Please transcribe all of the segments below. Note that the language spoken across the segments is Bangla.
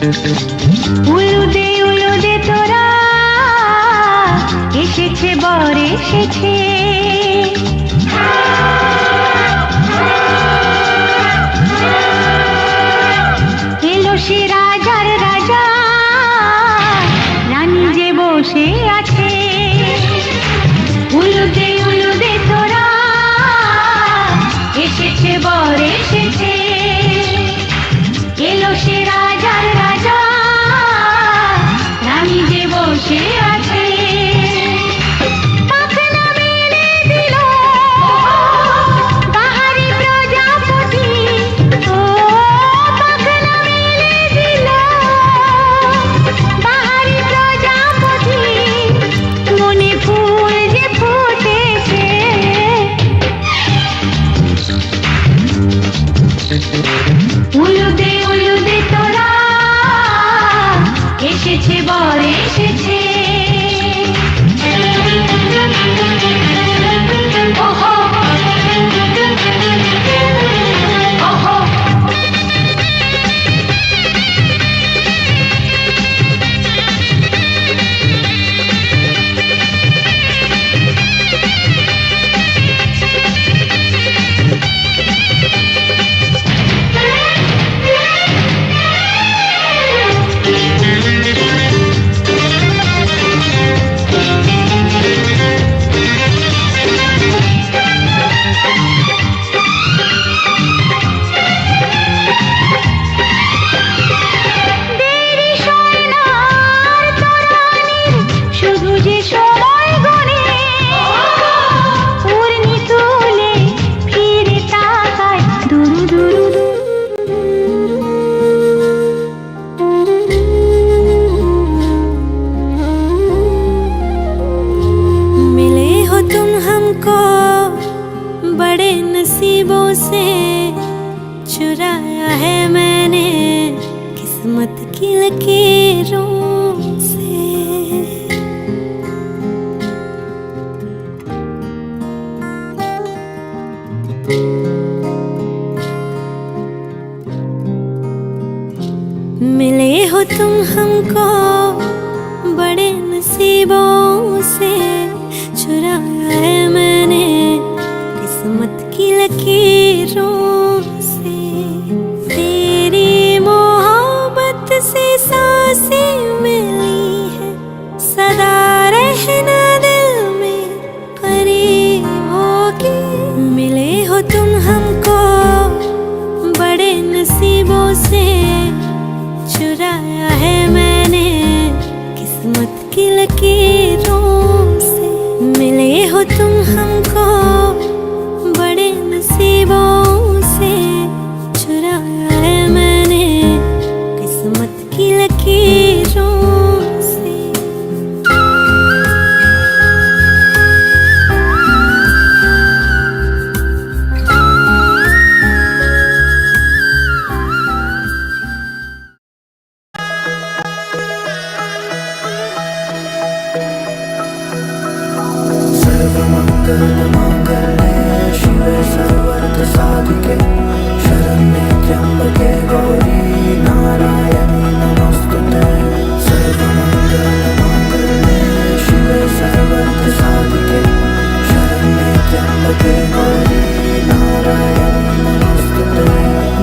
উলুদে উলুদে তোরা এসেছে বর এসেছে, এলো সে রাজার রাজা, রানী যে বসে আছে। উলুদে উলুদে তোরা এসেছে বর এসেছে, এলো সে রাজার রাজা, রানী যে বসে আছে। পাখনা মেলে দিল বাহারি প্রজাপতি, ও পাখনা মেলে দিল বাহারি প্রজাপতি, মনে ফুল যে ফুটেছে। উলুদে উলুদে তোরা এসেছে বর এসেছে। ওহো ওহো बड़े नसीबों से चुराया है मैंने किस्मत की लकीरों से। मिले हो तुम हमको बड़े नसीबों से, चुराया है मैंने किस्मत की लकीरों से। तेरी मोहब्बत से सांसें मिली है, सदा रहना दिल में करीब होगी। मिले हो तुम हमको बड़े नसीबों से, चुराया है मैंने किस्मत की लकीरों से। मिले हो तुम हमको बड़े नसीबों से, चुराया है मैंने किस्मत की लकीरों से।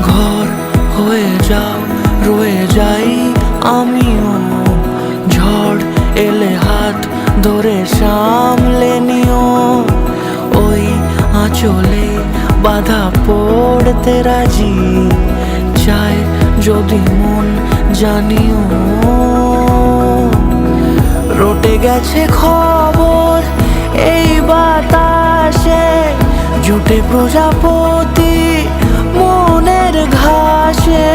ঘর হয়ে যাও রয়ে যাই আমিও, ঝড় এলে হাত ধরে সামলে নিও। ওই আঁচলে বাধা পড়তে রাজি, চাই যদি মন জানিও। রটে গেছে খবর এই বাতাসে, জুটে প্রজাপতি মনের ঘাসে।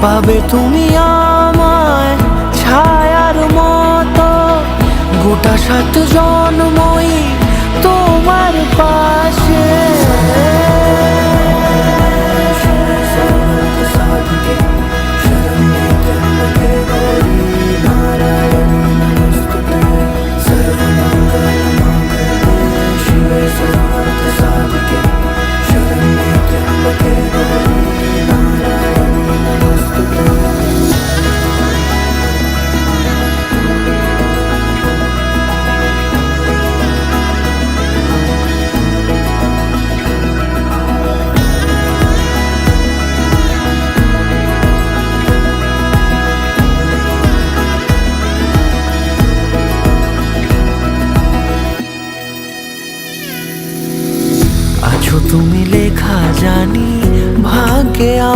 পাবে তুমি আমায় ছায়ার মতো, গোটা 7 জন্মই তোমার পাশে।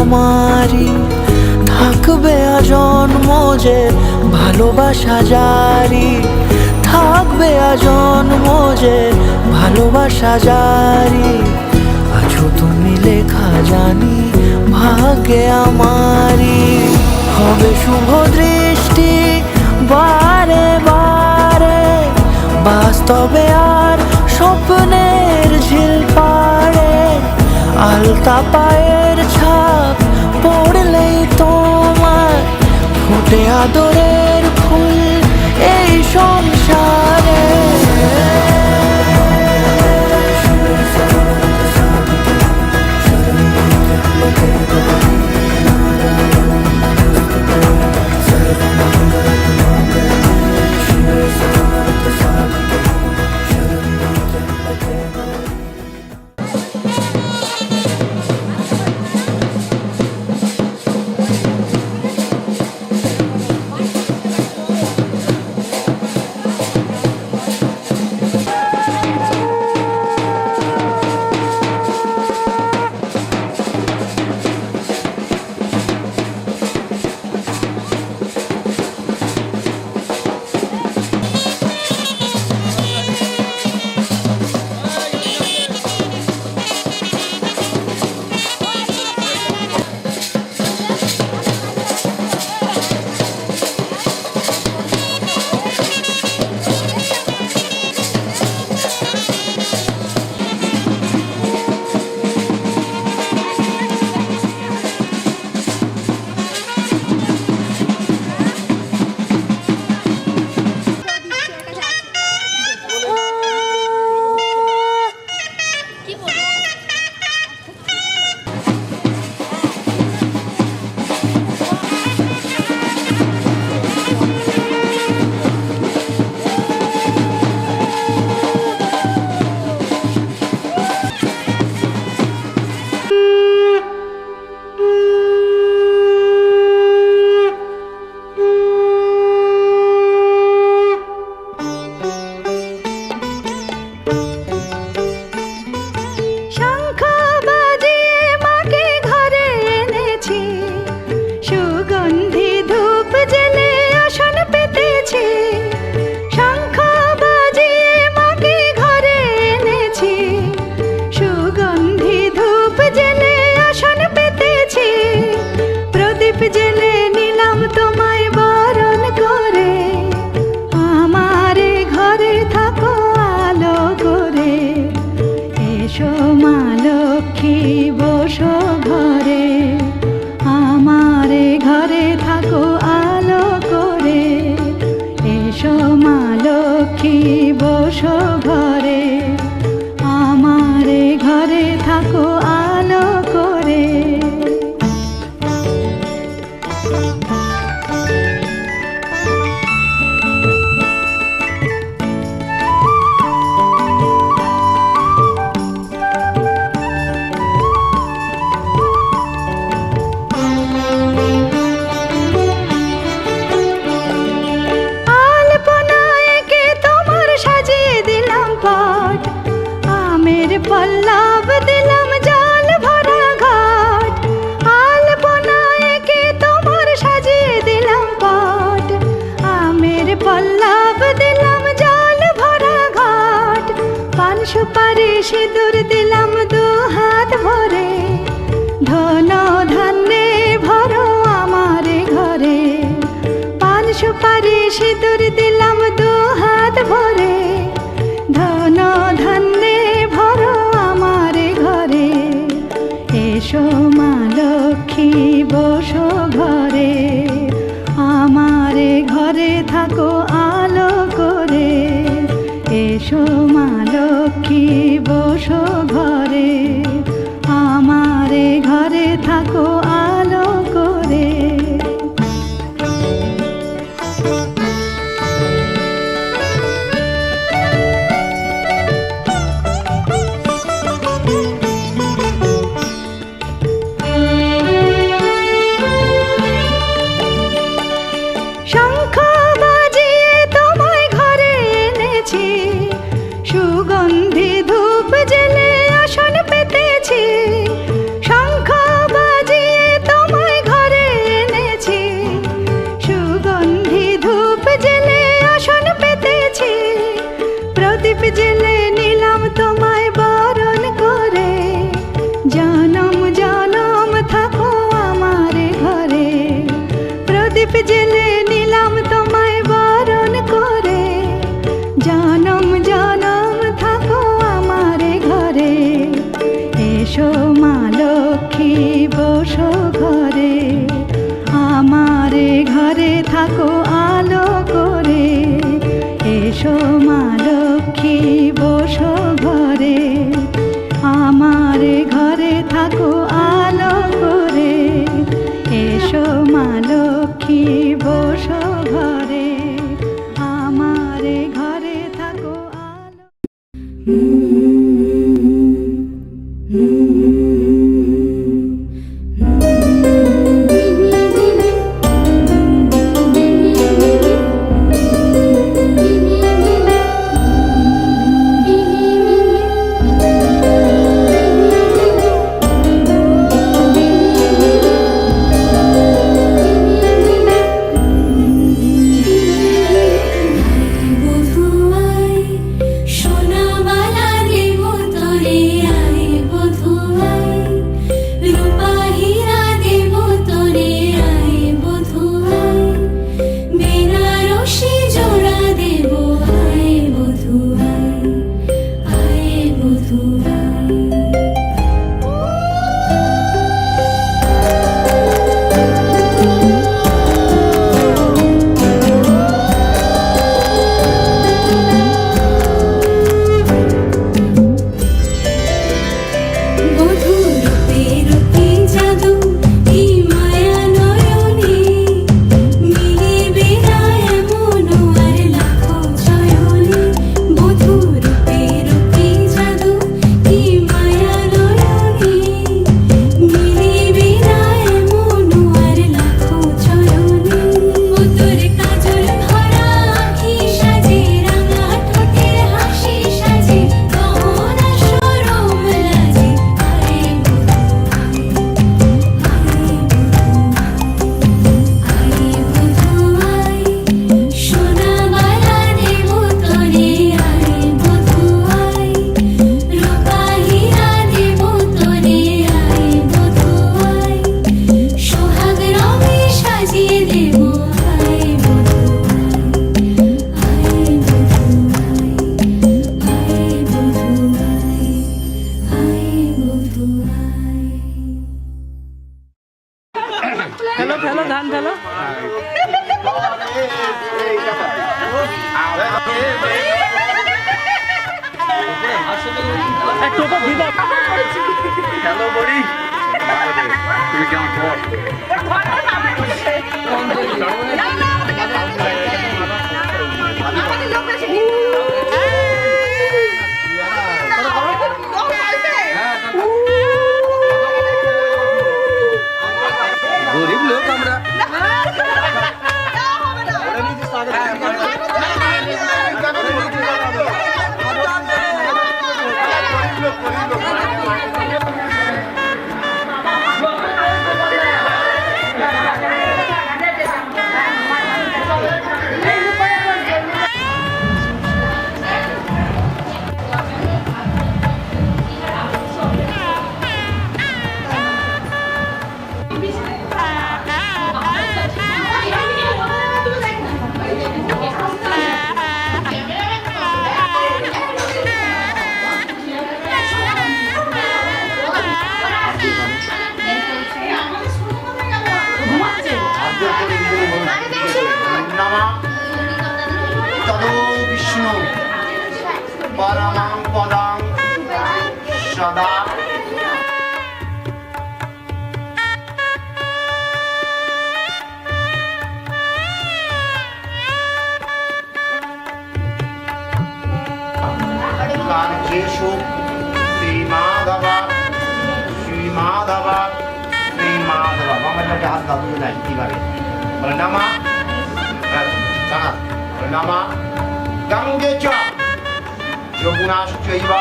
আমারই, থাকবে আজন্ম যে ভালোবাসা জারি, থাকবে আজন্ম যে ভালোবাসা জারি। আছো তুমি লেখা জানি ভাগ্যে আমারই, হবে শুভ দৃষ্টি বারে বারে, বাস্তবে আর স্বপ্নের ঝিল পাড়ে। আলতা পায়ের ছাপ পড়লেই তোমার ফুটে আদরের ফুল এই সংসারে। পল্লব দিলাম জল ভরা ঘাট, আলপনায় কে তোমার সাজিয়ে দিলাম পট। আমের পল্লব দিলাম জল ভরা ঘাট, পান সুপারি সিঁদুর দিলাম দু হাত ভরে। ধন ধান্যে ভরো আমার ঘরে, পান সুপারি সিঁদুর দিলাম দু হাত ভরে। ধন ধান্যে ভরো আমার ঘরে, এসো মা লক্ষ্মী বসো ঘরে। আমার ঘরে থাকো আলো করে, এসো মা লক্ষ্মী বসো ঘরে। আমার ঘরে থাকো আলো করে। শঙ্খ বাজিয়ে তোমায় ঘরে এনেছি, প্রদীপ জেলে নিলাম তোমায় বরণ করে, জনম জনম থাকো আমারে ঘরে। এসো মা লক্ষ্মী বসো ঘরে, আমারে ঘরে থাকো আলো করে। এসো মা লক্ষ্মী বসো ঘরে, আমারে ঘরে থাকো আলো করে। এসো মা লক্ষ্মী বসো ঘরে, আমারে ঘরে থাকো আলো। ফেলো ফেলো ধান ফেলো। হ্যালো বড়ি, তুমি কেমন খবর? গরিব লোক আমরা। বিষ্ণু পরমং পদং সদা কার্যেষু শ্রীমাধব শ্রীমাধব শ্রীমাধব। বাংলাটাকে হাত দাদু নাই কিভাবে বলে নামা নামা গঙ্গে চ যমুনাশ্চৈব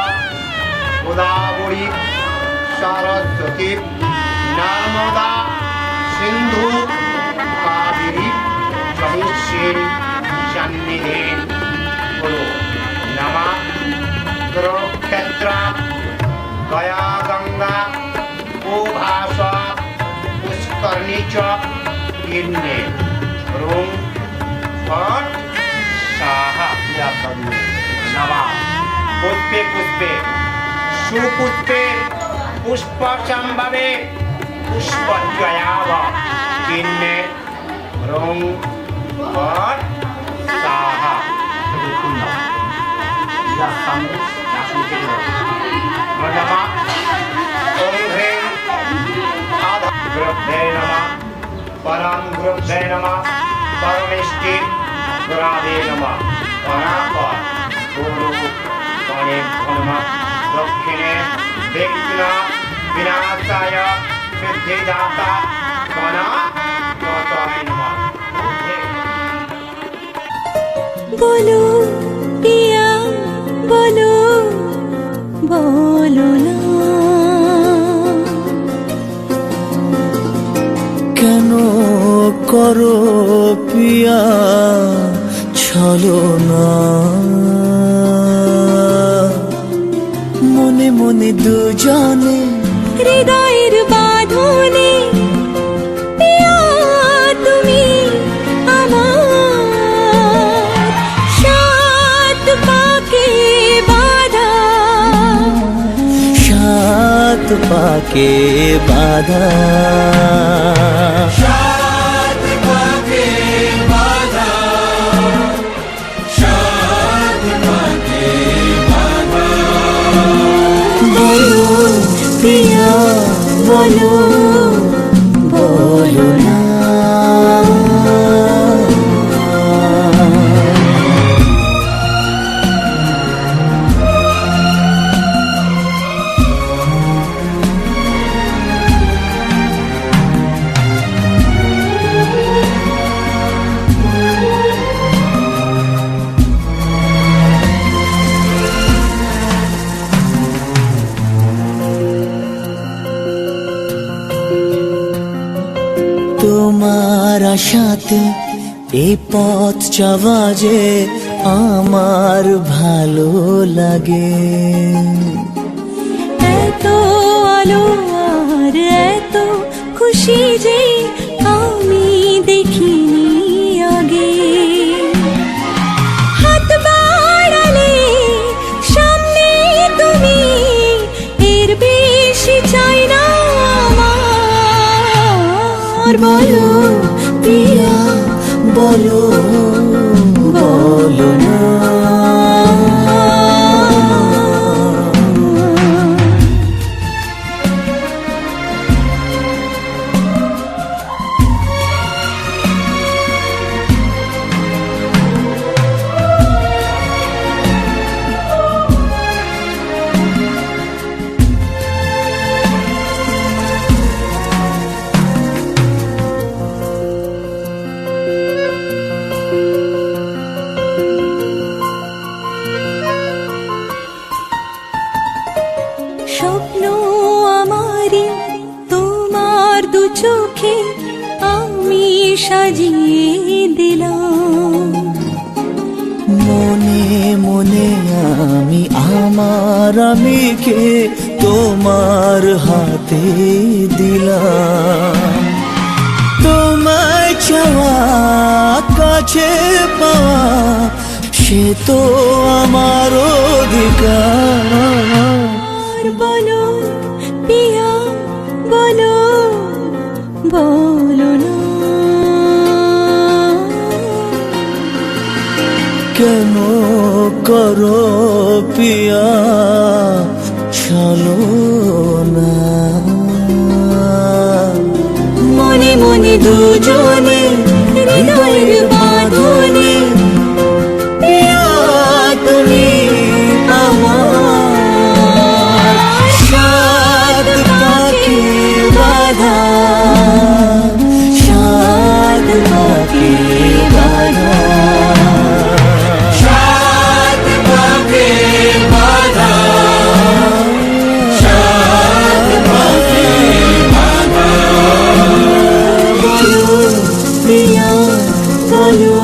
গোদাবরী সরস্বতী নর্মদা সিন্ধু কাবেরী জলেশ্বরী সন্নিধে বলো নমা কুরুক্ষেত্র গয়া গঙ্গা গোভাস পুষ্করণী চ ह्रूं फट् स्वाहा नमः पुष्पे पुष्पे सुपुष्पे पुष्पसंभवे पुष्पद्वयाव किन्ने ह्रूं फट् स्वाहा नमः ॐ ह्रीं गुरुभ्ये नमः परं गुरुभ्ये नमः परमेष्टि गुरादे नमः परापर गुरु गणेभ्यो नमः दक्षिणे विघ्न विनाशाय सिद्धिदाता गणाधिपतये नमः बोलो पिया बोलो बोलो ना কেন করো পিয়া ছলনা মনে মনে দুজনে হৃদয়ের বাঁধনে পিয়া তুমি আমার সাত পাকে বাঁধা সাত পাকে বাধা বলো পিয়া বলো বলো না তোমার আশাতে এই পথ যাওয়া যে আমার ভালো লাগে এত আলো আর এত খুশি যে আমি দেখিনি আগে হাত বাড়ালে সামনে তুমি এর বেশি চাই না আমার বলো পিয়া বলো বলো না স্বপ্ন আমারি তোমার দু চোখে আমি সাজিয়ে দিলাম মনে মনে আমি আমার আমিকে তোমার হাতে দিলাম তোমায় চাওয়া কাছে পাওয়া সে তো আমার অধিকার বলো পিয়া বলো বলো না কেন করো পিয়া চলো না মনে মনে দুজনে হৃদয়ের বাঁধনে পিয়া তুমি আমার সাত পাখি বাধা সাত পাখি বাধা সাত পাখি বাধা সাত পাখি বাধা বলো প্রিয়া বলো